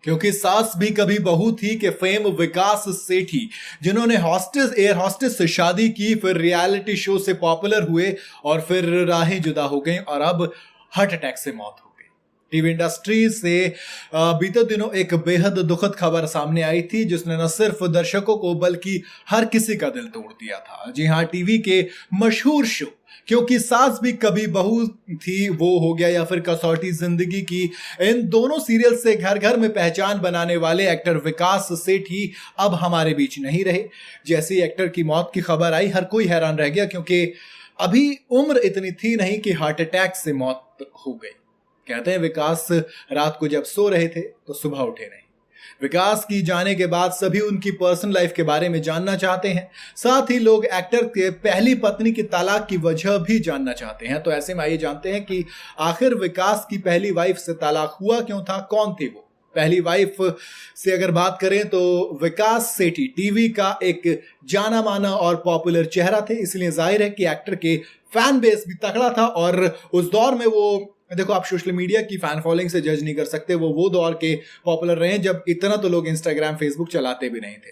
क्योंकि सास भी कभी बहू थी के फेम विकास सेठी, जिन्होंने हॉस्टेस एयर हॉस्टेस से शादी की, फिर रियलिटी शो से पॉपुलर हुए और फिर राहें जुदा हो गई और अब हार्ट अटैक से मौत हो गई। टीवी इंडस्ट्री से बीते दिनों एक बेहद दुखद खबर सामने आई थी, जिसने न सिर्फ दर्शकों को बल्कि हर किसी का दिल तोड़ दिया था। जी हाँ, टीवी के मशहूर शो क्योंकि सास भी कभी बहू थी वो हो गया, या फिर कसौटी जिंदगी की, इन दोनों सीरियल से घर घर में पहचान बनाने वाले एक्टर विकास सेठी अब हमारे बीच नहीं रहे। जैसे ही एक्टर की मौत की खबर आई, हर कोई हैरान रह गया, क्योंकि अभी उम्र इतनी थी नहीं कि हार्ट अटैक से मौत हो गई। कहते हैं विकास रात को जब सो रहे थे तो सुबह उठे नहीं। विकास की जाने के बाद सभी उनकी पर्सनल लाइफ के बारे में जानना चाहते हैं, साथ ही लोग एक्टर के पहली पत्नी की तलाक की वजह भी जानना चाहते हैं। तो ऐसे में आइए जानते हैं कि आखिर विकास की पहली वाइफ से तलाक हुआ क्यों था, कौन थी वो। पहली वाइफ से अगर बात करें तो विकास सेठी टीवी का एक जाना माना और पॉपुलर चेहरा थे, इसलिए जाहिर है कि एक्टर के फैन बेस भी तगड़ा था। और उस दौर में वो, देखो आप सोशल मीडिया की फैन फॉलोइंग से जज नहीं कर सकते, वो दौर के पॉपुलर रहे जब इतना तो लोग इंस्टाग्राम फेसबुक चलाते भी नहीं थे।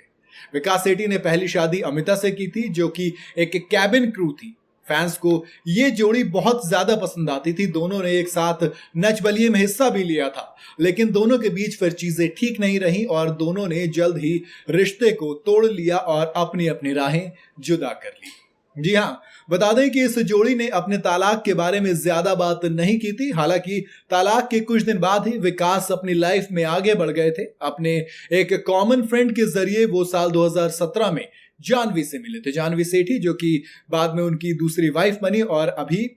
विकास सेठी ने पहली शादी अमिता से की थी, जो कि एक कैबिन क्रू थी। फैंस को ये जोड़ी बहुत ज्यादा पसंद आती थी। दोनों ने एक साथ नच बलिए में हिस्सा भी लिया था, लेकिन दोनों के बीच फिर चीजें ठीक नहीं रही और दोनों ने जल्द ही रिश्ते को तोड़ लिया और अपनी अपनी राहें जुदा कर ली। जी हाँ, बता दें कि इस जोड़ी ने अपने तालाक के बारे में ज्यादा बात नहीं की थी। हालांकि तालाक के कुछ दिन बाद ही विकास अपनी लाइफ में आगे बढ़ गए थे। अपने एक कॉमन फ्रेंड के जरिए वो साल 2017 में जानवी से मिले थे। जानवी सेठी, जो कि बाद में उनकी दूसरी वाइफ बनी और अभी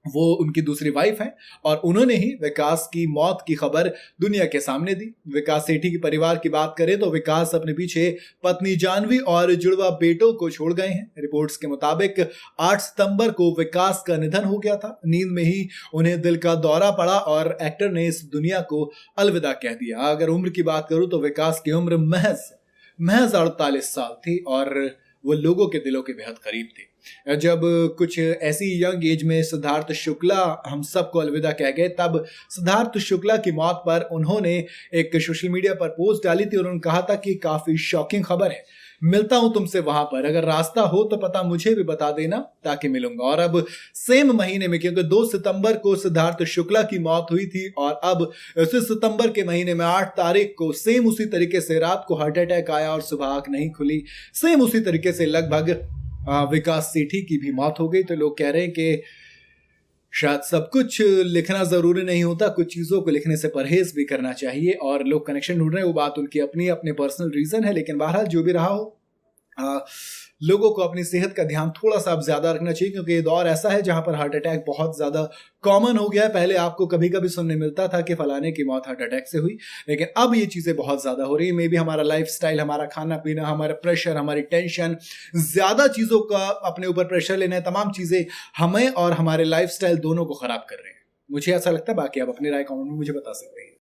वो उनकी दूसरी वाइफ हैं, और उन्होंने ही विकास की मौत की खबर दुनिया के सामने दी। विकास सेठी के परिवार की बात करें तो विकास अपने पीछे पत्नी जानवी और जुड़वा बेटों को छोड़ गए हैं। रिपोर्ट्स के मुताबिक 8 सितंबर को विकास का निधन हो गया था। नींद में ही उन्हें दिल का दौरा पड़ा और एक्टर ने इस दुनिया को अलविदा कह दिया। अगर उम्र की बात करूं तो विकास की उम्र महज 48 साल थी और वो लोगों के दिलों के बेहद करीब थे। जब कुछ ऐसी यंग एज में सिद्धार्थ शुक्ला हम सबको अलविदा कह गए, तब सिद्धार्थ शुक्ला की मौत पर उन्होंने एक सोशल मीडिया पर पोस्ट डाली थी और उन्होंने कहा था कि काफी शॉकिंग खबर है, मिलता हूं तुमसे वहां पर, अगर रास्ता हो तो पता मुझे भी बता देना ताकि मिलूंगा। और अब सेम महीने में, क्योंकि 2 सितंबर को सिद्धार्थ शुक्ला की मौत हुई थी और अब इसी सितंबर के महीने में 8 तारीख को सेम उसी तरीके से रात को हार्ट अटैक आया और सुबह आंख नहीं खुली। सेम उसी तरीके से लगभग विकास सेठी की भी मौत हो गई। तो लोग कह रहे हैं कि शायद सब कुछ लिखना जरूरी नहीं होता, कुछ चीजों को लिखने से परहेज भी करना चाहिए। और लोग कनेक्शन ढूंढ रहे हैं, वो बात उनकी अपनी अपने पर्सनल रीजन है, लेकिन बहरहाल जो भी रहा हो, लोगों को अपनी सेहत का ध्यान थोड़ा सा अब ज्यादा रखना चाहिए, क्योंकि ये दौर ऐसा है जहां पर हार्ट अटैक बहुत ज्यादा कॉमन हो गया है। पहले आपको कभी कभी सुनने मिलता था कि फलाने की मौत हार्ट अटैक से हुई, लेकिन अब ये चीजें बहुत ज्यादा हो रही है। मे बी हमारा लाइफस्टाइल, हमारा खाना पीना, हमारा प्रेशर, हमारी टेंशन, ज्यादा चीजों का अपने ऊपर प्रेशर लेना है, तमाम चीजें हमें और हमारे लाइफस्टाइल दोनों को खराब कर रहे हैं। मुझे ऐसा लगता है, बाकी आप अपनी राय कमेंट में मुझे बता सकते हैं।